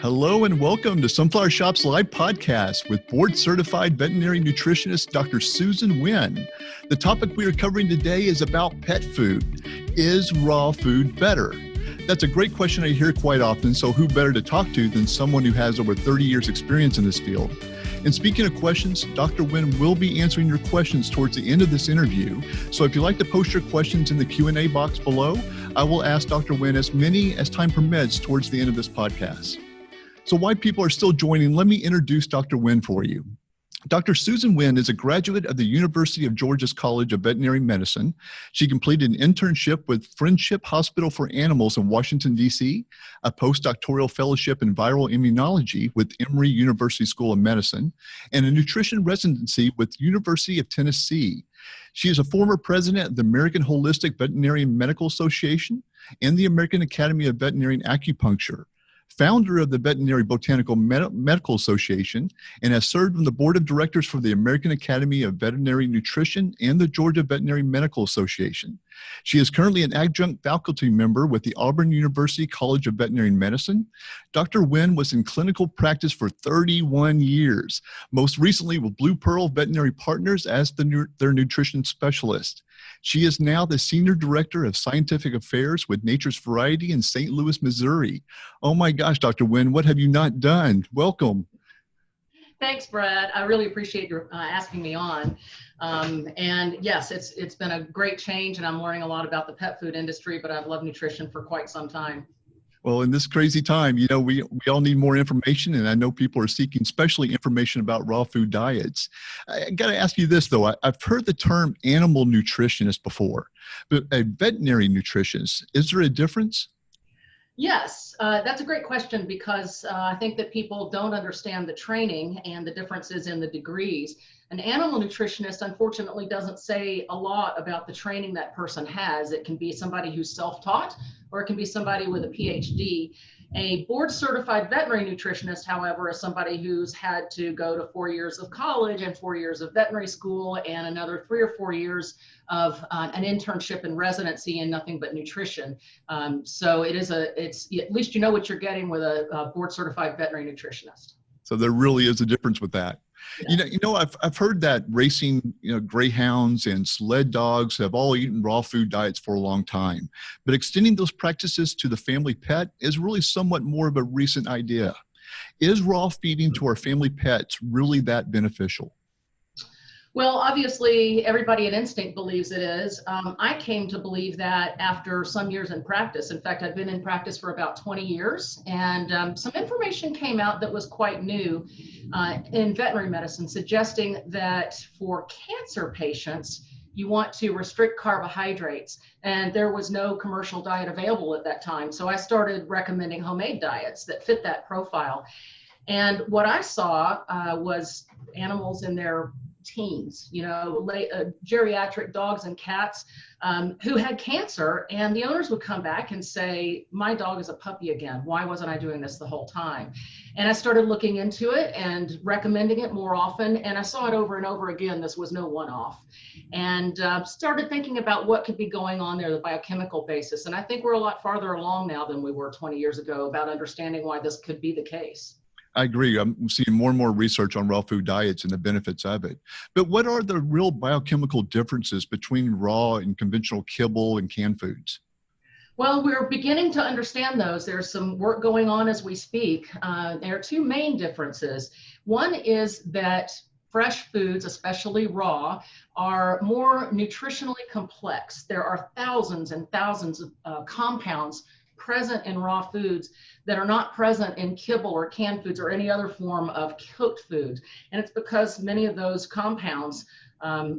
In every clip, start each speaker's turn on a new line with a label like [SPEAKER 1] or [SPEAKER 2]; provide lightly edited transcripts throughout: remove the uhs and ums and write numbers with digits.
[SPEAKER 1] Hello and welcome to Sunflower Shoppe's live podcast with board-certified veterinary nutritionist Dr. Susan Wynn. The topic we are covering today is about pet food. Is raw food better? That's a great question I hear quite often, so who better to talk to than someone who has over 30 years experience in this field? And speaking of questions, Dr. Wynn will be answering your questions towards the end of this interview. So if you'd like to post your questions in the Q&A box below, I will ask Dr. Wynn as many as time permits towards the end of this podcast. So while people are still joining, let me introduce Dr. Wynn for you. Dr. Susan Wynn is a graduate of the University of Georgia's College of Veterinary Medicine. She completed an internship with Friendship Hospital for Animals in Washington, D.C., a postdoctoral fellowship in viral immunology with Emory University School of Medicine, and a nutrition residency with University of Tennessee. She is a former president of the American Holistic Veterinarian Medical Association and the American Academy of Veterinary Acupuncture, founder of the Veterinary Botanical Medical Association, and has served on the board of directors for the American Academy of Veterinary Nutrition and the Georgia Veterinary Medical Association. She is currently an adjunct faculty member with the Auburn University College of Veterinary Medicine. Dr. Wynn was in clinical practice for 31 years, most recently with BluePearl Veterinary Partners as their nutrition specialist. She is now the Senior Director of Scientific Affairs with Nature's Variety in St. Louis, Missouri. Oh my gosh, Dr. Wynn, what have you not done? Welcome.
[SPEAKER 2] Thanks, Brad. I really appreciate your asking me on. And yes, it's been a great change, and I'm learning a lot about the pet food industry, but I've loved nutrition for quite some time.
[SPEAKER 1] Well, in this crazy time, you know, we all need more information, and I know people are seeking especially information about raw food diets. I got to ask you this, though. I've heard the term animal nutritionist before, but a veterinary nutritionist, is there a difference?
[SPEAKER 2] Yes, that's a great question because I think that people don't understand the training and the differences in the degrees. An animal nutritionist, unfortunately, doesn't say a lot about the training that person has. It can be somebody who's self-taught, or it can be somebody with a PhD. A board-certified veterinary nutritionist, however, is somebody who's had to go to 4 years of college and 4 years of veterinary school and another 3 or 4 years of an internship and residency in nothing but nutrition. So it's at least you know what you're getting with a board-certified veterinary nutritionist.
[SPEAKER 1] So there really is a difference with that. Yeah. I've heard that racing, greyhounds and sled dogs have all eaten raw food diets for a long time, but extending those practices to the family pet is really somewhat more of a recent idea. Is raw feeding to our family pets really that beneficial?
[SPEAKER 2] Well, obviously, everybody at Instinct believes it is. I came to believe that after some years in practice. In fact, I've been in practice for about 20 years, and some information came out that was quite new in veterinary medicine, suggesting that for cancer patients, you want to restrict carbohydrates, and there was no commercial diet available at that time. So I started recommending homemade diets that fit that profile. And what I saw was animals in their teens, geriatric dogs and cats who had cancer, and the owners would come back and say, my dog is a puppy again. Why wasn't I doing this the whole time? And I started looking into it and recommending it more often, and I saw it over and over again. This was no one-off, and started thinking about what could be going on there, the biochemical basis. And I think we're a lot farther along now than we were 20 years ago about understanding why this could be the case.
[SPEAKER 1] I agree. I'm seeing more and more research on raw food diets and the benefits of it. But what are the real biochemical differences between raw and conventional kibble and canned foods?
[SPEAKER 2] Well, we're beginning to understand those. There's some work going on as we speak. There are two main differences. One is that fresh foods, especially raw, are more nutritionally complex. There are thousands and thousands of compounds present in raw foods that are not present in kibble or canned foods or any other form of cooked food. And it's because many of those compounds,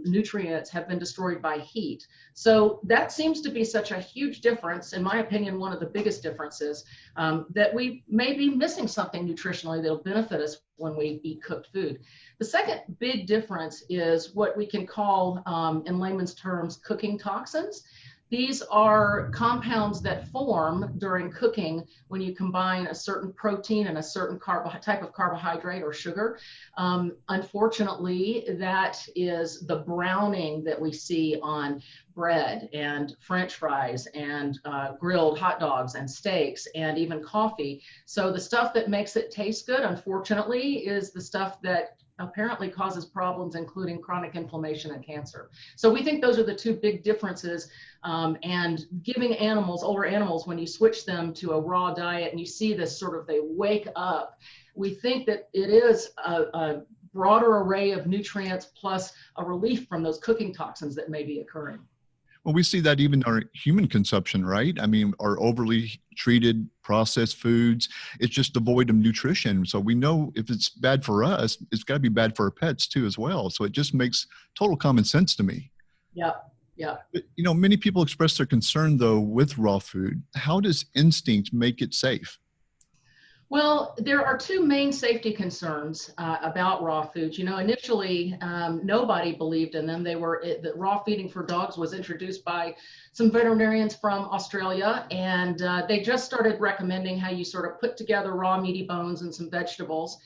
[SPEAKER 2] nutrients, have been destroyed by heat. So that seems to be such a huge difference, in my opinion, one of the biggest differences, that we may be missing something nutritionally that'll benefit us when we eat cooked food. The second big difference is what we can call, in layman's terms, cooking toxins. These are compounds that form during cooking when you combine a certain protein and a certain type of carbohydrate or sugar. Unfortunately, that is the browning that we see on bread and French fries and grilled hot dogs and steaks and even coffee. So the stuff that makes it taste good, unfortunately, is the stuff that apparently causes problems, including chronic inflammation and cancer. So we think those are the two big differences. And giving animals, older animals, when you switch them to a raw diet and you see this sort of, they wake up, we think that it is a broader array of nutrients plus a relief from those cooking toxins that may be occurring.
[SPEAKER 1] Well, we see that even in our human consumption, right? I mean, our overly treated processed foods, it's just devoid of nutrition. So we know if it's bad for us, it's got to be bad for our pets too as well. So it just makes total common sense to me.
[SPEAKER 2] Yep. Yeah.
[SPEAKER 1] But, many people express their concern though with raw food. How does instinct make it safe?
[SPEAKER 2] Well, there are two main safety concerns about raw foods. Initially, nobody believed in them. The raw feeding for dogs was introduced by some veterinarians from Australia, and they just started recommending how you sort of put together raw meaty bones and some vegetables.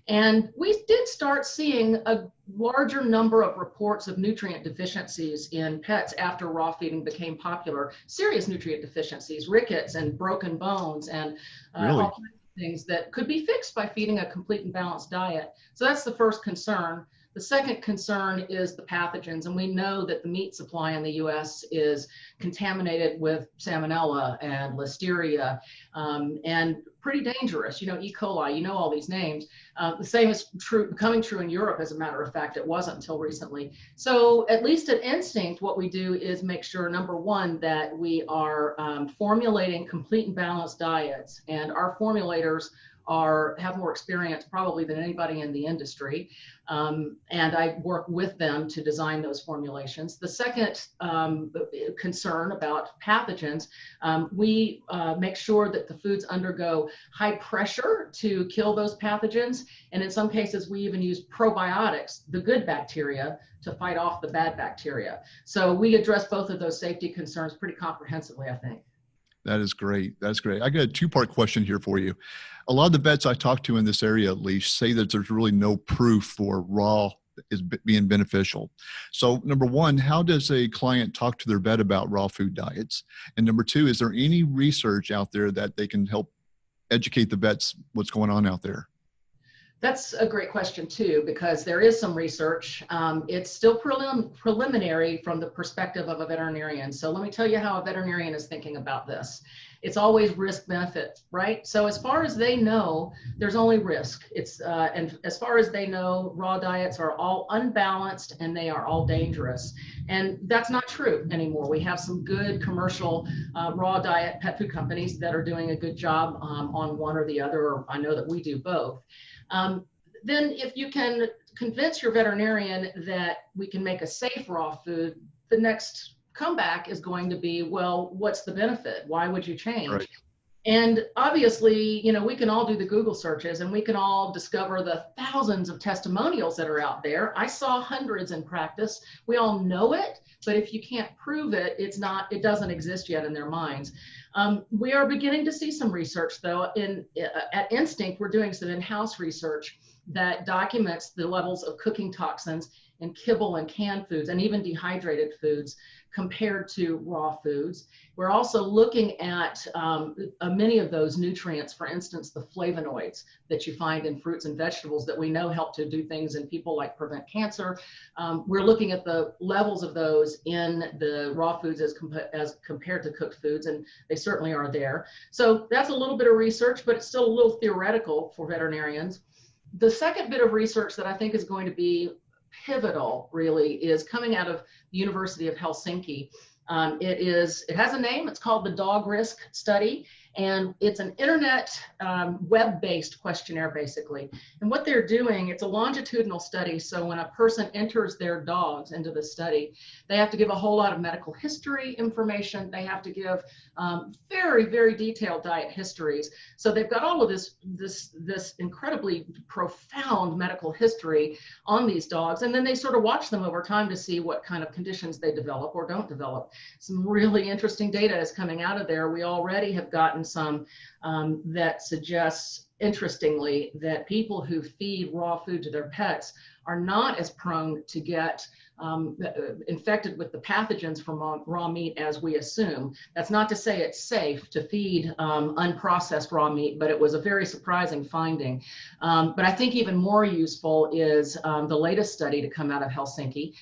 [SPEAKER 2] And we did start seeing a larger number of reports of nutrient deficiencies in pets after raw feeding became popular. Serious nutrient deficiencies, rickets and broken bones, and
[SPEAKER 1] Really?
[SPEAKER 2] all kinds of things that could be fixed by feeding a complete and balanced diet. So that's the first concern. The second concern is the pathogens, and we know that the meat supply in the U.S. is contaminated with salmonella and listeria, and pretty dangerous. E. coli, all these names. The same is becoming true in Europe, as a matter of fact. It wasn't until recently. So at least at Instinct, what we do is make sure, number one, that we are formulating complete and balanced diets, and our formulators have more experience probably than anybody in the industry. And I work with them to design those formulations. The second concern about pathogens, we make sure that the foods undergo high pressure to kill those pathogens. And in some cases, we even use probiotics, the good bacteria, to fight off the bad bacteria. So we address both of those safety concerns pretty comprehensively, I think.
[SPEAKER 1] That is great. That's great. I got a two-part question here for you. A lot of the vets I talk to in this area, at least, say that there's really no proof for raw is being beneficial. So number one, how does a client talk to their vet about raw food diets? And number two, is there any research out there that they can help educate the vets what's going on out there?
[SPEAKER 2] That's a great question too, because there is some research. It's still preliminary from the perspective of a veterinarian. So let me tell you how a veterinarian is thinking about this. It's always risk benefit, right? So as far as they know, there's only risk. And as far as they know, raw diets are all unbalanced and they are all dangerous. And that's not true anymore. We have some good commercial raw diet pet food companies that are doing a good job on one or the other, or I know that we do both. Then if you can convince your veterinarian that we can make a safe raw food, the next comeback is going to be, well, what's the benefit? Why would you change? Right. And obviously, we can all do the Google searches and we can all discover the thousands of testimonials that are out there. I saw hundreds in practice. We all know it, but if you can't prove it, it doesn't exist yet in their minds. We are beginning to see some research though. At Instinct, we're doing some in-house research that documents the levels of cooking toxins in kibble and canned foods and even dehydrated foods compared to raw foods. We're also looking at many of those nutrients, for instance, the flavonoids that you find in fruits and vegetables that we know help to do things in people like prevent cancer. We're looking at the levels of those in the raw foods as compared to cooked foods, and they certainly are there. So that's a little bit of research, but it's still a little theoretical for veterinarians. The second bit of research that I think is going to be pivotal really is coming out of the University of Helsinki. It has a name. It's called the Dog Risk Study, And it's an internet web-based questionnaire, basically. And what they're doing, it's a longitudinal study. So when a person enters their dogs into the study, they have to give a whole lot of medical history information. They have to give very, very detailed diet histories. So they've got all of this incredibly profound medical history on these dogs. And then they sort of watch them over time to see what kind of conditions they develop or don't develop. Some really interesting data is coming out of there. We already have gotten some that suggests, interestingly, that people who feed raw food to their pets are not as prone to get infected with the pathogens from raw meat as we assume. That's not to say it's safe to feed unprocessed raw meat, but it was a very surprising finding. But I think even more useful is the latest study to come out of Helsinki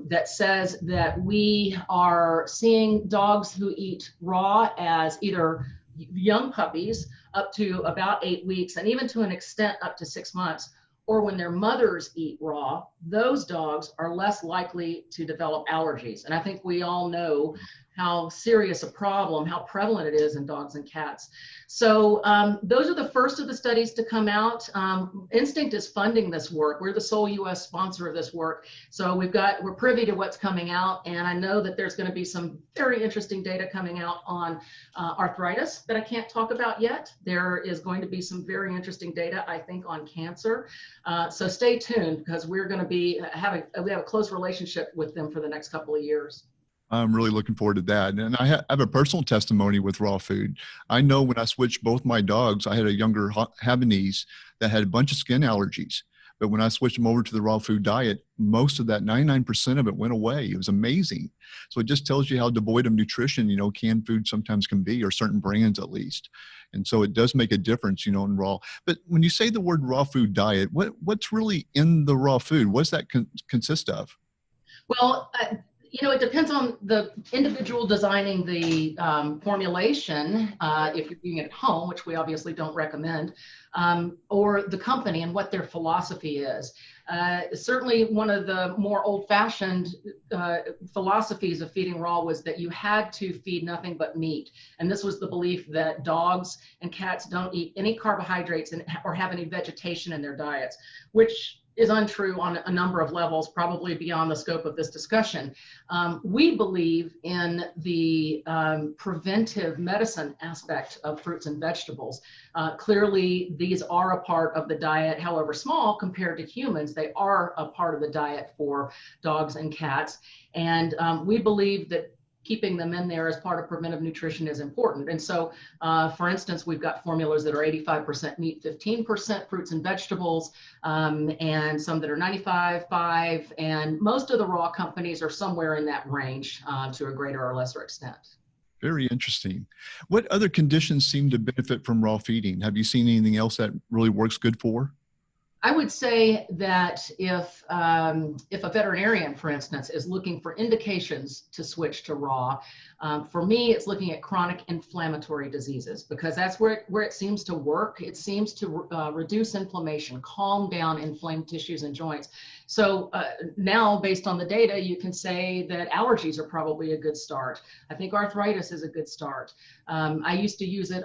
[SPEAKER 2] that says that we are seeing dogs who eat raw as either young puppies up to about 8 weeks, and even to an extent up to 6 months, or when their mothers eat raw, those dogs are less likely to develop allergies. And I think we all know how serious a problem, how prevalent it is in dogs and cats. So those are the first of the studies to come out. Instinct is funding this work. We're the sole US sponsor of this work. So we're privy to what's coming out. And I know that there's going to be some very interesting data coming out on arthritis that I can't talk about yet. There is going to be some very interesting data, I think, on cancer. So stay tuned, because we're going to be we have a close relationship with them for the next couple of years.
[SPEAKER 1] I'm really looking forward to that. And I have a personal testimony with raw food. I know when I switched both my dogs, I had a younger Havanese that had a bunch of skin allergies. But when I switched them over to the raw food diet, most of that, 99% of it went away. It was amazing. So it just tells you how devoid of nutrition, canned food sometimes can be, or certain brands at least. And so it does make a difference, in raw. But when you say the word raw food diet, what's really in the raw food? What's that consist of?
[SPEAKER 2] Well, it depends on the individual designing the formulation, if you're doing it at home, which we obviously don't recommend, or the company and what their philosophy is. Certainly one of the more old-fashioned philosophies of feeding raw was that you had to feed nothing but meat. And this was the belief that dogs and cats don't eat any carbohydrates or have any vegetation in their diets, which is untrue on a number of levels, probably beyond the scope of this discussion. We believe in the preventive medicine aspect of fruits and vegetables. Clearly, these are a part of the diet, however small compared to humans. They are a part of the diet for dogs and cats. And we believe that keeping them in there as part of preventive nutrition is important. And so, for instance, we've got formulas that are 85% meat, 15% fruits and vegetables, and some that are 95.5, and most of the raw companies are somewhere in that range to a greater or lesser extent.
[SPEAKER 1] Very interesting. What other conditions seem to benefit from raw feeding? Have you seen anything else that really works good for?
[SPEAKER 2] I would say that if a veterinarian, for instance, is looking for indications to switch to raw, for me, it's looking at chronic inflammatory diseases, because that's where it seems to work. It seems to reduce inflammation, calm down inflamed tissues and joints. So now, based on the data, you can say that allergies are probably a good start. I think arthritis is a good start. I used to use it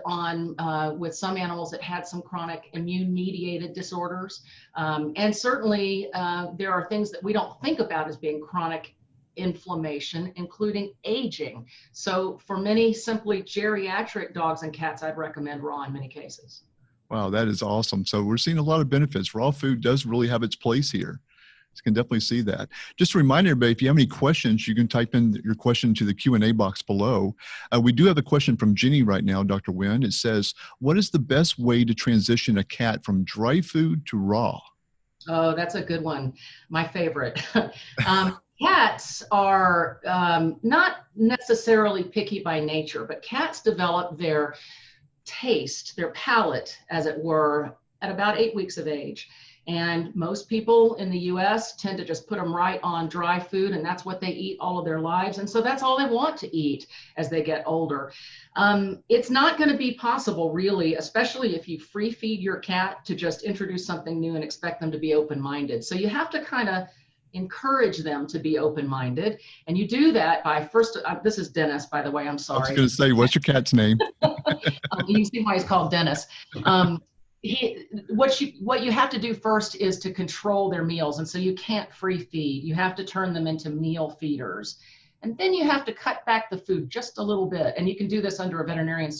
[SPEAKER 2] with some animals that had some chronic immune-mediated disorders. And certainly, there are things that we don't think about as being chronic inflammation, including aging. So for many simply geriatric dogs and cats, I'd recommend raw in many cases.
[SPEAKER 1] Wow, that is awesome. So we're seeing a lot of benefits. Raw food does really have its place here. You can definitely see that. Just to remind everybody, if you have any questions, you can type in your question to the Q&A box below. We do have a question from Jenny right now, Dr. Wynn. It says, what is the best way to transition a cat from dry food to raw?
[SPEAKER 2] Oh, that's a good one. My favorite. Cats are not necessarily picky by nature, but cats develop their taste, their palate, as it were, at about 8 weeks of age. And most people in the US tend to just put them right on dry food, and that's what they eat all of their lives. And so that's all they want to eat as they get older. It's not going to be possible, really, especially if you free feed your cat, to just introduce something new and expect them to be open-minded. So you have to kind of encourage them to be open-minded. And you do that by first, this is Dennis, by the way, I'm
[SPEAKER 1] I was
[SPEAKER 2] sorry.
[SPEAKER 1] going to say, what's your cat's name?
[SPEAKER 2] You can see why he's called Dennis. What you have to do first is to control their meals. And so you can't free feed. You have to turn them into meal feeders. And then you have to cut back the food just a little bit. And you can do this under a veterinarian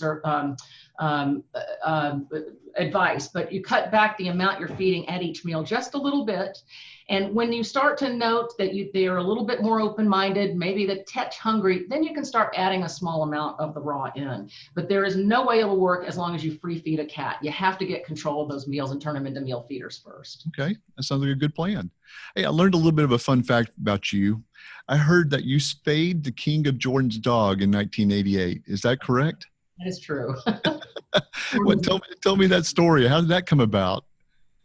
[SPEAKER 2] advice, but you cut back the amount you're feeding at each meal just a little bit. And when you start to note that they are a little bit more open-minded, maybe the touch hungry, then you can start adding a small amount of the raw in. But there is no way it'll work as long as you free feed a cat. You have to get control of those meals and turn them into meal feeders first.
[SPEAKER 1] Okay, that sounds like a good plan. Hey, I learned a little bit of a fun fact about you. I heard that you spayed the King of Jordan's dog in 1988. Is that correct?
[SPEAKER 2] That is true.
[SPEAKER 1] Well, tell me that story. How did that come about?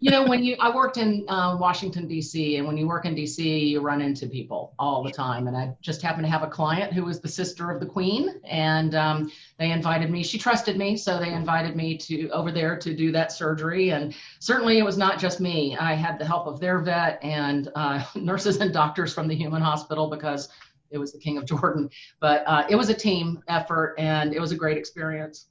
[SPEAKER 2] You know, I worked in Washington, D.C., and when you work in D.C., you run into people all the time. And I just happened to have a client who was the sister of the Queen, and they invited me. She trusted me, so they invited me over there to do that surgery. And certainly it was not just me. I had the help of their vet and nurses and doctors from the human hospital because it was the King of Jordan. But it was a team effort, and it was a great experience.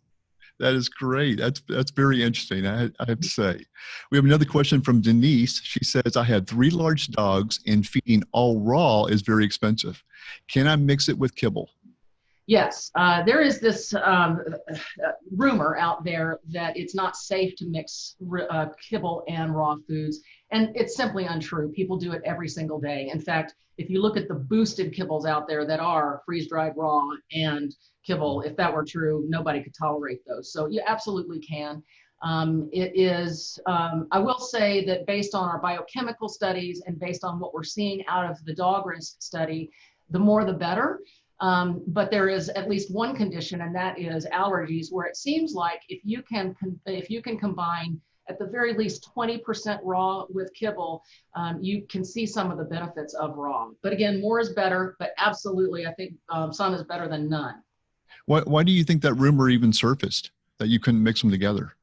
[SPEAKER 1] That is great. That's very interesting, I have to say. We have another question from Denise. She says, I had 3 large dogs and feeding all raw is very expensive. Can I mix it with kibble?
[SPEAKER 2] Yes, there is this rumor out there that it's not safe to mix kibble and raw foods, and it's simply untrue. People do it every single day. In fact, if you look at the boosted kibbles out there that are freeze-dried raw and kibble, if that were true, nobody could tolerate those. So you absolutely can. It is, I will say that based on our biochemical studies and based on what we're seeing out of the dog risk study, the more the better. But there is at least one condition, and that is allergies, where it seems like if you can combine at the very least 20% raw with kibble, you can see some of the benefits of raw. But again, more is better, but absolutely, I think some is better than none.
[SPEAKER 1] Why do you think that rumor even surfaced, that you couldn't mix them together?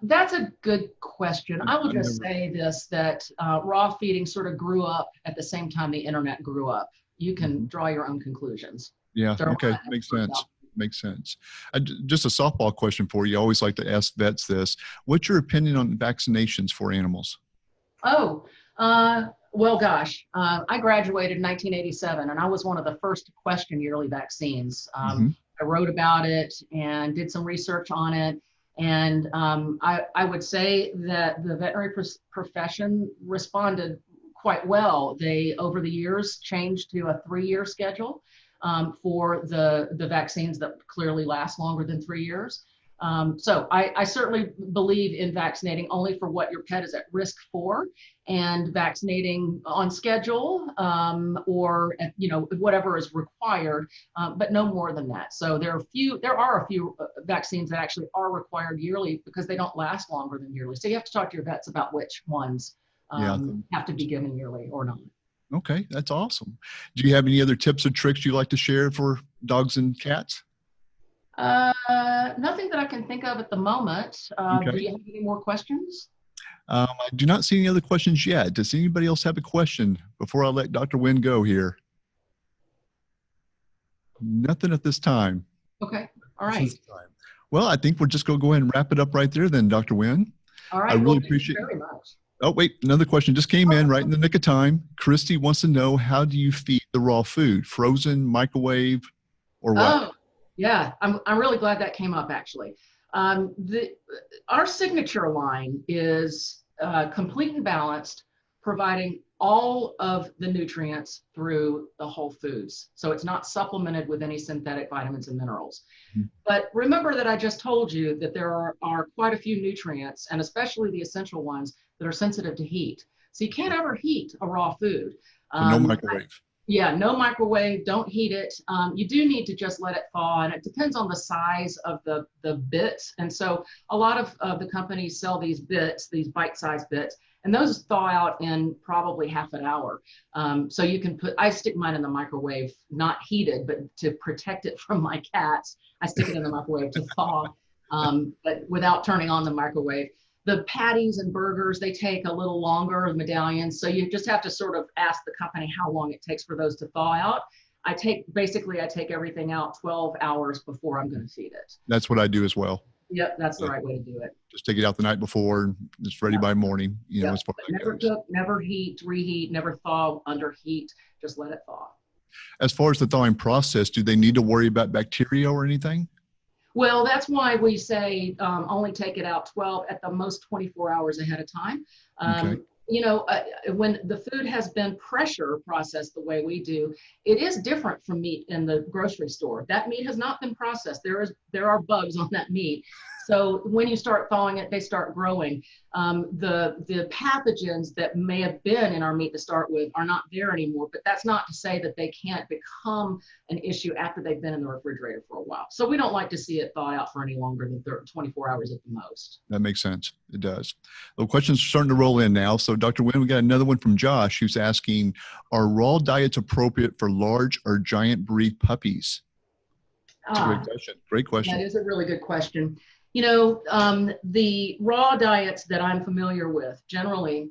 [SPEAKER 2] That's a good question. I will just say this, that raw feeding sort of grew up at the same time the internet grew up. You can draw your own conclusions.
[SPEAKER 1] Yeah, okay, makes sense. Makes sense. Just a softball question for you. I always like to ask vets this. What's your opinion on vaccinations for animals?
[SPEAKER 2] Oh, well, gosh, I graduated in 1987, and I was one of the first to question yearly vaccines. I wrote about it and did some research on it. And I would say that the veterinary profession responded quite well. They, over the years, changed to a 3-year schedule for the vaccines that clearly last longer than 3 years. So I certainly believe in vaccinating only for what your pet is at risk for, and vaccinating on schedule or whatever is required, but no more than that. So there are a few vaccines that actually are required yearly because they don't last longer than yearly. So you have to talk to your vets about which ones have to be given yearly or not.
[SPEAKER 1] Okay, that's awesome. Do you have any other tips or tricks you'd like to share for dogs and cats?
[SPEAKER 2] Nothing that I can think of at the moment.
[SPEAKER 1] Okay.
[SPEAKER 2] Do you have any more questions?
[SPEAKER 1] I do not see any other questions yet. Does anybody else have a question before I let Dr. Wynn go here? Nothing at this time.
[SPEAKER 2] Okay, all right.
[SPEAKER 1] Well, I think we're just going to go ahead and wrap it up right there then, Dr. Wynn.
[SPEAKER 2] All right,
[SPEAKER 1] I really appreciate it.
[SPEAKER 2] Very much.
[SPEAKER 1] Oh, wait, another question just came in right in the nick of time. Christy wants to know, how do you feed the raw food? Frozen, microwave, or what?
[SPEAKER 2] Oh, yeah, I'm really glad that came up, actually. Our signature line is complete and balanced, providing all of the nutrients through the whole foods. So it's not supplemented with any synthetic vitamins and minerals. Mm-hmm. But remember that I just told you that there are quite a few nutrients, and especially the essential ones, that are sensitive to heat. So you can't ever heat a raw food.
[SPEAKER 1] So no microwave.
[SPEAKER 2] Yeah, no microwave, don't heat it. You do need to just let it thaw, and it depends on the size of the bits. And so a lot of the companies sell these bits, these bite-sized bits, and those thaw out in probably half an hour. So you can I stick mine in the microwave, not heated, but to protect it from my cats, I stick it in the microwave to thaw, but without turning on the microwave. The patties and burgers, they take a little longer, the medallions. So you just have to sort of ask the company how long it takes for those to thaw out. I take everything out 12 hours before I'm going to feed it.
[SPEAKER 1] That's what I do as well.
[SPEAKER 2] Yep, that's the right way to do it.
[SPEAKER 1] Just take it out the night before and it's ready by morning,
[SPEAKER 2] Yep.
[SPEAKER 1] as far as
[SPEAKER 2] Never cook, never heat, reheat, never thaw under heat. Just let it thaw.
[SPEAKER 1] As far as the thawing process, do they need to worry about bacteria or anything?
[SPEAKER 2] Well, that's why we say only take it out 12, at the most 24 hours ahead of time.
[SPEAKER 1] Okay.
[SPEAKER 2] When the food has been pressure processed the way we do, it is different from meat in the grocery store. That meat has not been processed. There are bugs on that meat. So when you start thawing it, they start growing. The pathogens that may have been in our meat to start with are not there anymore, but that's not to say that they can't become an issue after they've been in the refrigerator for a while. So we don't like to see it thaw out for any longer than 24 hours at the most.
[SPEAKER 1] That makes sense. It does. The questions are starting to roll in now. So Dr. Wynn, we got another one from Josh who's asking, are raw diets appropriate for large or giant breed puppies? That's a great question. Great question.
[SPEAKER 2] That is a really good question. The raw diets that I'm familiar with generally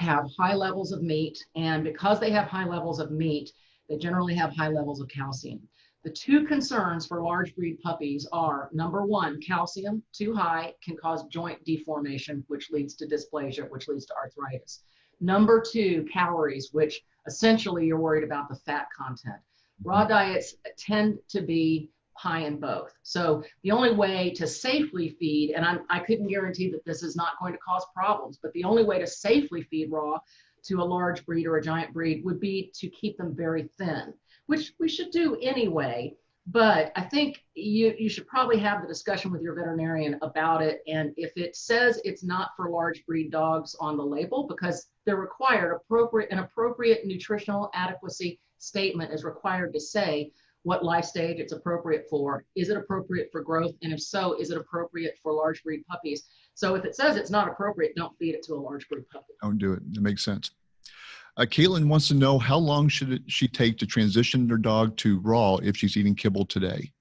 [SPEAKER 2] have high levels of meat, and because they have high levels of meat, they generally have high levels of calcium. The two concerns for large breed puppies are, number one, calcium too high can cause joint deformation, which leads to dysplasia, which leads to arthritis. Number two, calories, which essentially you're worried about the fat content. Raw diets tend to be high in both. So the only way to safely feed, and I couldn't guarantee that this is not going to cause problems, but the only way to safely feed raw to a large breed or a giant breed would be to keep them very thin, which we should do anyway. But I think you should probably have the discussion with your veterinarian about it. And if it says it's not for large breed dogs on the label, because they're required, an appropriate nutritional adequacy statement is required to say what life stage it's appropriate for. Is it appropriate for growth? And if so, is it appropriate for large breed puppies? So if it says it's not appropriate, don't feed it to a large breed puppy.
[SPEAKER 1] Don't do it. It makes sense. Caitlin wants to know, how long should she take to transition her dog to raw if she's eating kibble today?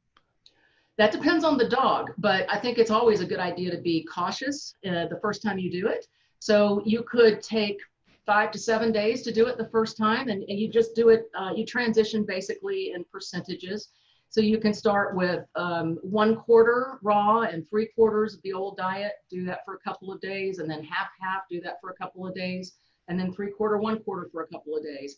[SPEAKER 2] That depends on the dog, but I think it's always a good idea to be cautious the first time you do it. So you could take 5 to 7 days to do it the first time, and you just do it, you transition basically in percentages. So you can start with 1/4 raw and 3/4 of the old diet, do that for a couple of days, and then half, do that for a couple of days, and then 3/4, 1/4 for a couple of days.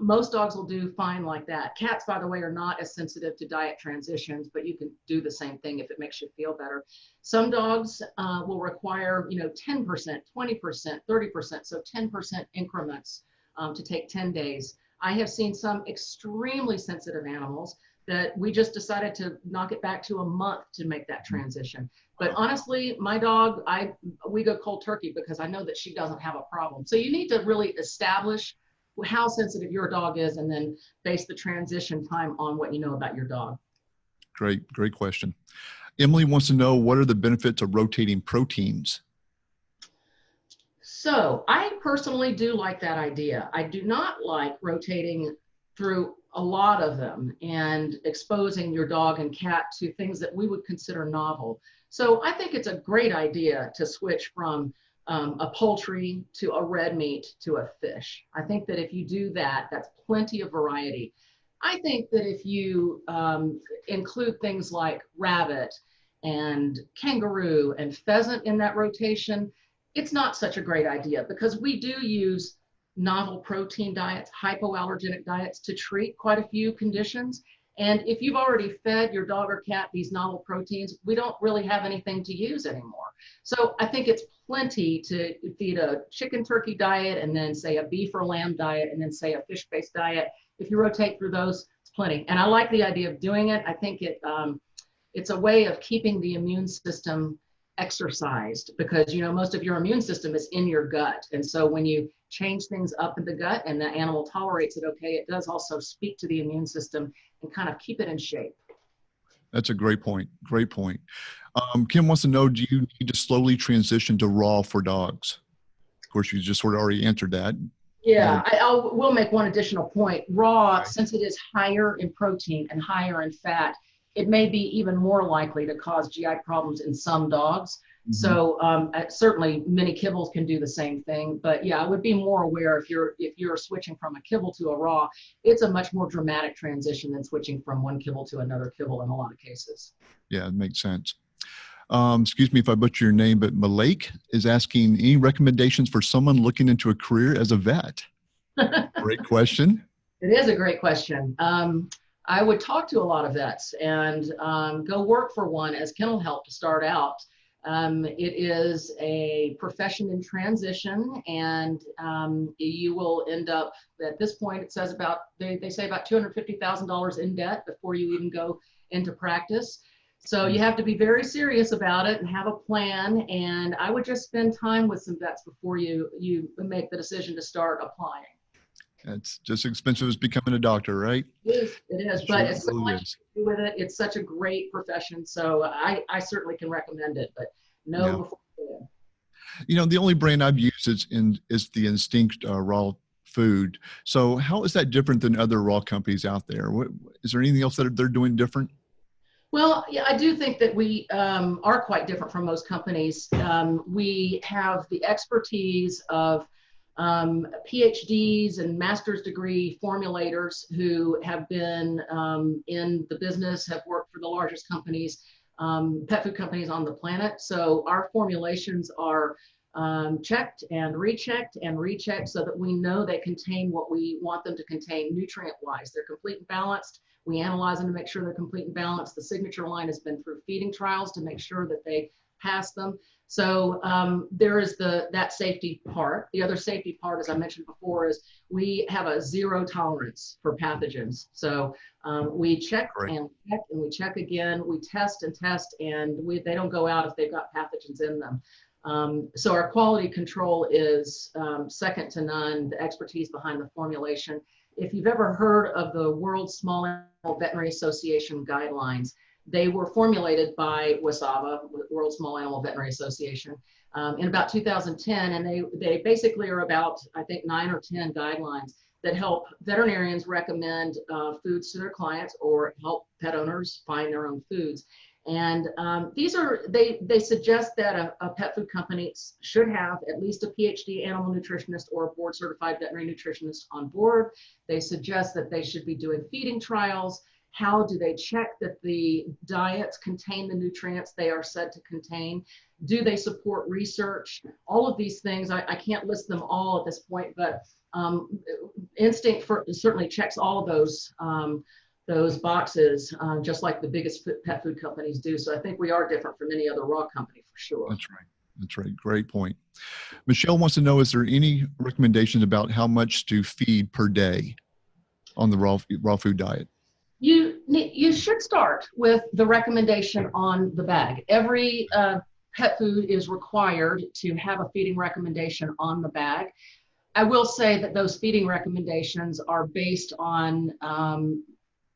[SPEAKER 2] Most dogs will do fine like that. Cats, by the way, are not as sensitive to diet transitions, but you can do the same thing if it makes you feel better. Some dogs will require, 10%, 20%, 30%, so 10% increments to take 10 days. I have seen some extremely sensitive animals that we just decided to knock it back to a month to make that transition. But honestly, my dog, we go cold turkey because I know that she doesn't have a problem. So you need to really establish how sensitive your dog is and then base the transition time on what you know about your dog.
[SPEAKER 1] Great question. Emily wants to know, what are the benefits of rotating proteins?
[SPEAKER 2] So I personally do like that idea. I do not like rotating through a lot of them and exposing your dog and cat to things that we would consider novel. So I think it's a great idea to switch from a poultry to a red meat to a fish. I think that if you do that, that's plenty of variety. I think that if you include things like rabbit and kangaroo and pheasant in that rotation, it's not such a great idea, because we do use novel protein diets, hypoallergenic diets, to treat quite a few conditions. And if you've already fed your dog or cat these novel proteins, we don't really have anything to use anymore. So I think it's plenty to feed a chicken turkey diet and then say a beef or lamb diet and then say a fish-based diet. If you rotate through those, it's plenty. And I like the idea of doing it. I think it's a way of keeping the immune system exercised, because most of your immune system is in your gut. And so when you change things up in the gut and the animal tolerates it okay, it does also speak to the immune system and kind of keep it in shape.
[SPEAKER 1] That's a great point. Kim wants to know, do you need to slowly transition to raw for dogs? Of course, you just sort of already answered that.
[SPEAKER 2] Yeah, we'll make one additional point. Raw, since it is higher in protein and higher in fat, it may be even more likely to cause GI problems in some dogs.
[SPEAKER 1] Mhm.
[SPEAKER 2] So certainly many kibbles can do the same thing, but yeah, I would be more aware if you're switching from a kibble to a raw, it's a much more dramatic transition than switching from one kibble to another kibble in a lot of cases.
[SPEAKER 1] Yeah, it makes sense. Excuse me if I butcher your name, but Malake is asking any recommendations for someone looking into a career as a vet? Great question.
[SPEAKER 2] It is a great question. I would talk to a lot of vets and go work for one as kennel help to start out. It is a profession in transition, and you will end up at this point. It says they say about $250,000 in debt before you even go into practice. So you have to be very serious about it and have a plan. And I would just spend time with some vets before you make the decision to start applying.
[SPEAKER 1] It's just as expensive as becoming a doctor, right?
[SPEAKER 2] It is, but it's so
[SPEAKER 1] Really
[SPEAKER 2] much
[SPEAKER 1] is.
[SPEAKER 2] to do with it. It's such a great profession. So I certainly can recommend it, but
[SPEAKER 1] Yeah.
[SPEAKER 2] know before you do.
[SPEAKER 1] The only brand I've used is the Instinct raw food. So how is that different than other raw companies out there? Is there anything else that they're doing different?
[SPEAKER 2] Well, yeah, I do think that we are quite different from most companies. We have the expertise of PhDs and master's degree formulators who have been in the business, have worked for the largest companies, pet food companies on the planet. So our formulations are checked and rechecked so that we know they contain what we want them to contain nutrient-wise. They're complete and balanced. We analyze them to make sure they're complete and balanced. The signature line has been through feeding trials to make sure that they pass them. So there is that safety part. The other safety part, as I mentioned before, is we have a zero tolerance for pathogens. So we check and check and we check again. We test and test, and they don't go out if they've got pathogens in them. So our quality control is second to none. The expertise behind the formulation. If you've ever heard of the World Small Animal Veterinary Association guidelines, they were formulated by WSAVA, World Small Animal Veterinary Association, in about 2010, and they basically are about, I think, 9 or 10 guidelines that help veterinarians recommend foods to their clients or help pet owners find their own foods. And they suggest that a pet food company should have at least a PhD animal nutritionist or a board certified veterinary nutritionist on board. They suggest that they should be doing feeding trials. How do they check that the diets contain the nutrients they are said to contain? Do they support research? All of these things, I can't list them all at this point, but Instinct certainly checks all of those boxes, just like the biggest pet food companies do. So I think we are different from any other raw company for sure.
[SPEAKER 1] That's right. That's right. Great point. Michelle wants to know, is there any recommendations about how much to feed per day on the raw food diet?
[SPEAKER 2] You should start with the recommendation on the bag. Every pet food is required to have a feeding recommendation on the bag. I will say that those feeding recommendations are based on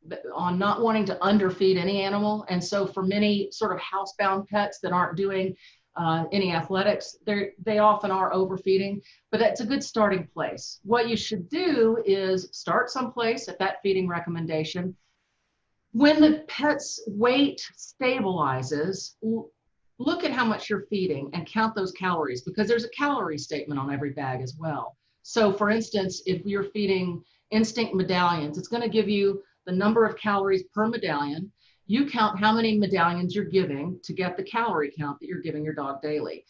[SPEAKER 2] not wanting to underfeed any animal. And so for many sort of housebound pets that aren't doing any athletics, they often are overfeeding, but that's a good starting place. What you should do is start someplace at that feeding recommendation. When the pet's weight stabilizes, look at how much you're feeding and count those calories, because there's a calorie statement on every bag as well. So for instance, if you're feeding Instinct medallions, it's going to give you the number of calories per medallion. You count how many medallions you're giving to get the calorie count that you're giving your dog daily.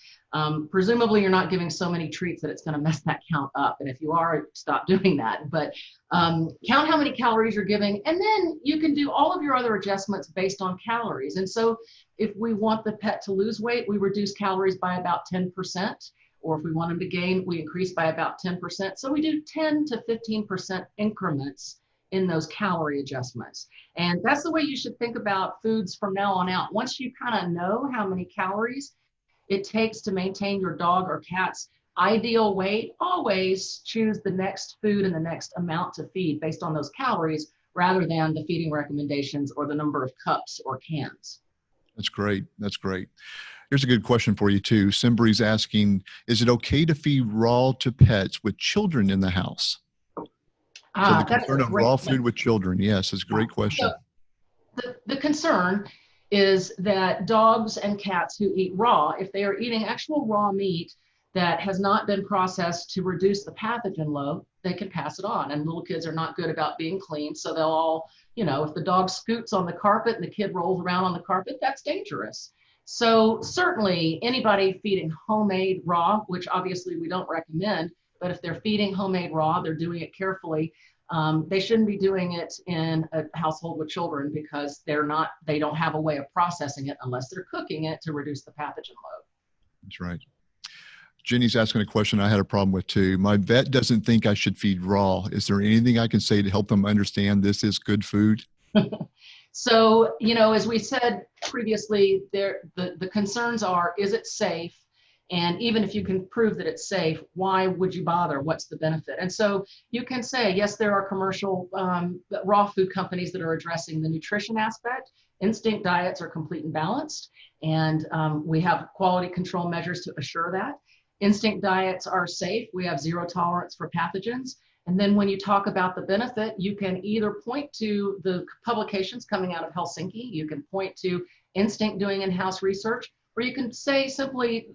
[SPEAKER 2] Presumably you're not giving so many treats that it's going to mess that count up. And if you are, stop doing that. But count how many calories you're giving, and then you can do all of your other adjustments based on calories. And so if we want the pet to lose weight, we reduce calories by about 10%. Or if we want them to gain, we increase by about 10%. So we do 10 to 15% increments in those calorie adjustments. And that's the way you should think about foods from now on out. Once you kind of know how many calories it takes to maintain your dog or cat's ideal weight, always choose the next food and the next amount to feed based on those calories rather than the feeding recommendations or the number of cups or cans.
[SPEAKER 1] That's great. That's great. Here's a good question for you too. Simbry's asking, is it okay to feed raw to pets with children in the house? So the concern of raw food with children. Yes, it's a great question.
[SPEAKER 2] So the concern is that dogs and cats who eat raw, if they are eating actual raw meat that has not been processed to reduce the pathogen load, they can pass it on. And little kids are not good about being clean. So they'll all, if the dog scoots on the carpet and the kid rolls around on the carpet, that's dangerous. So certainly anybody feeding homemade raw, which obviously we don't recommend, but if they're feeding homemade raw, they're doing it carefully. They shouldn't be doing it in a household with children because they don't have a way of processing it unless they're cooking it to reduce the pathogen load.
[SPEAKER 1] That's right. Jenny's asking a question I had a problem with too. My vet doesn't think I should feed raw. Is there anything I can say to help them understand this is good food?
[SPEAKER 2] So, as we said previously, the concerns are, is it safe? And even if you can prove that it's safe, why would you bother? What's the benefit? And so you can say, yes, there are commercial raw food companies that are addressing the nutrition aspect. Instinct diets are complete and balanced, and we have quality control measures to assure that. Instinct diets are safe. We have zero tolerance for pathogens. And then when you talk about the benefit, you can either point to the publications coming out of Helsinki, you can point to Instinct doing in-house research, or you can say simply,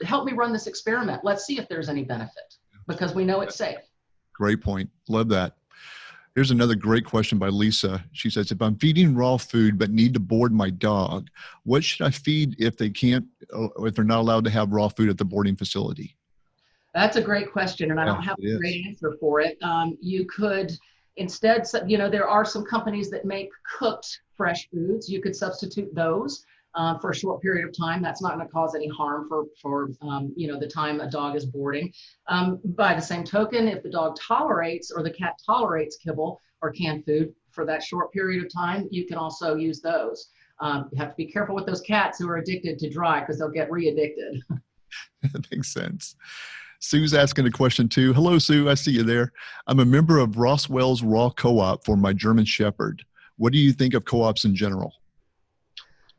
[SPEAKER 2] help me run this experiment. Let's see if there's any benefit, because we know it's safe.
[SPEAKER 1] Great point. Love that. Here's another great question by Lisa. She says, if I'm feeding raw food but need to board my dog, what should I feed if they're not allowed to have raw food at the boarding facility?
[SPEAKER 2] That's a great question, and I don't have a great answer for it. You could instead, there are some companies that make cooked fresh foods. You could substitute those for a short period of time. That's not going to cause any harm for the time a dog is boarding. By the same token, if the dog tolerates or the cat tolerates kibble or canned food for that short period of time, you can also use those. You have to be careful with those cats who are addicted to dry, because they'll get re-addicted.
[SPEAKER 1] That makes sense. Sue's asking a question too. Hello, Sue. I see you there. I'm a member of Roswell's Raw Co-op for my German Shepherd. What do you think of co-ops in general?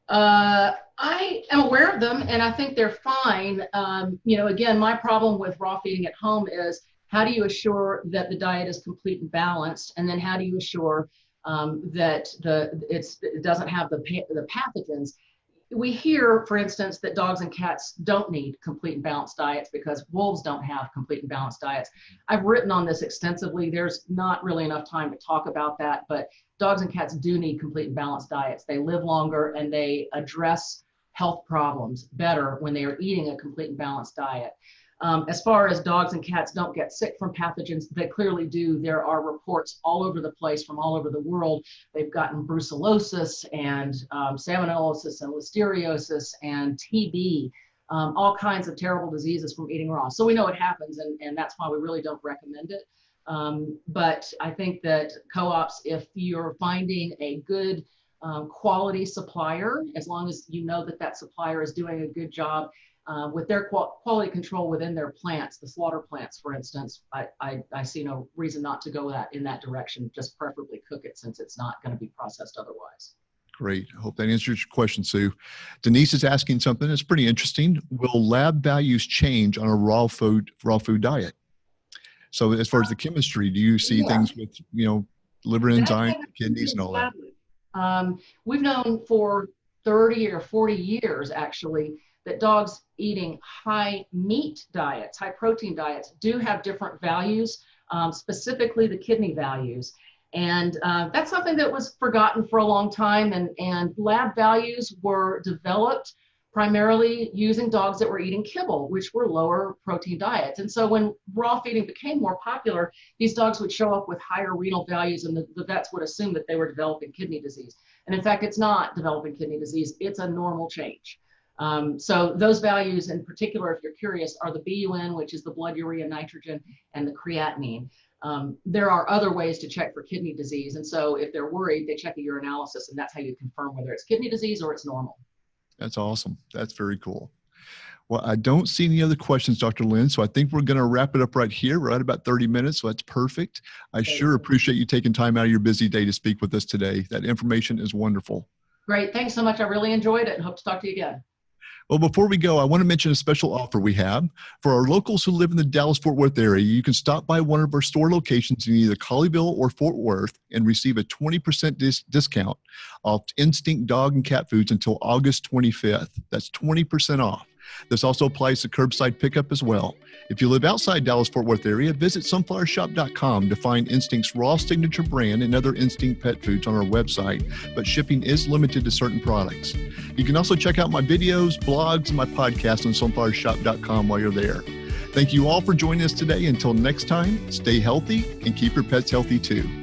[SPEAKER 2] I am aware of them, and I think they're fine. Again, my problem with raw feeding at home is, how do you assure that the diet is complete and balanced? And then how do you assure that it doesn't have the pathogens? We hear, for instance, that dogs and cats don't need complete and balanced diets because wolves don't have complete and balanced diets. I've written on this extensively. There's not really enough time to talk about that, but dogs and cats do need complete and balanced diets. They live longer and they address health problems better when they are eating a complete and balanced diet. As far as dogs and cats don't get sick from pathogens, they clearly do. There are reports all over the place from all over the world. They've gotten brucellosis and salmonellosis and listeriosis and TB, all kinds of terrible diseases from eating raw. So we know it happens, and that's why we really don't recommend it. But I think that co-ops, if you're finding a good quality supplier, as long as you know that that supplier is doing a good job with their quality control within their plants, the slaughter plants, for instance, I see no reason not to go in that direction. Just preferably cook it, since it's not going to be processed otherwise.
[SPEAKER 1] Great. I hope that answers your question, Sue. Denise is asking something that's pretty interesting. Will lab values change on a raw food diet? So as far as the chemistry, do you see things with, liver enzymes, kidneys, and all that?
[SPEAKER 2] We've known for 30 or 40 years, actually, that dogs eating high meat diets, high protein diets, do have different values, specifically the kidney values. And that's something that was forgotten for a long time. And lab values were developed primarily using dogs that were eating kibble, which were lower protein diets. And so when raw feeding became more popular, these dogs would show up with higher renal values, and the vets would assume that they were developing kidney disease. And in fact, it's not developing kidney disease, it's a normal change. So those values in particular, if you're curious, are the BUN, which is the blood urea nitrogen, and the creatinine. There are other ways to check for kidney disease. And so if they're worried, they check a urinalysis, and that's how you confirm whether it's kidney disease or it's normal.
[SPEAKER 1] That's awesome. That's very cool. Well, I don't see any other questions, Dr. Lynn, so I think we're going to wrap it up right here. We're at about 30 minutes, so that's perfect. I sure appreciate you taking time out of your busy day to speak with us today. That information is wonderful.
[SPEAKER 2] Great. Thanks so much. I really enjoyed it and hope to talk to you again.
[SPEAKER 1] Well, before we go, I want to mention a special offer we have. For our locals who live in the Dallas-Fort Worth area, you can stop by one of our store locations in either Colleyville or Fort Worth and receive a 20% discount off Instinct dog and cat foods until August 25th. That's 20% off. This also applies to curbside pickup as well. If you live outside Dallas-Fort Worth area, visit sunflowershoppe.com to find Instinct's raw signature brand and other Instinct pet foods on our website, but shipping is limited to certain products. You can also check out my videos, blogs, and my podcast on sunflowershoppe.com while you're there. Thank you all for joining us today. Until next time, stay healthy and keep your pets healthy too.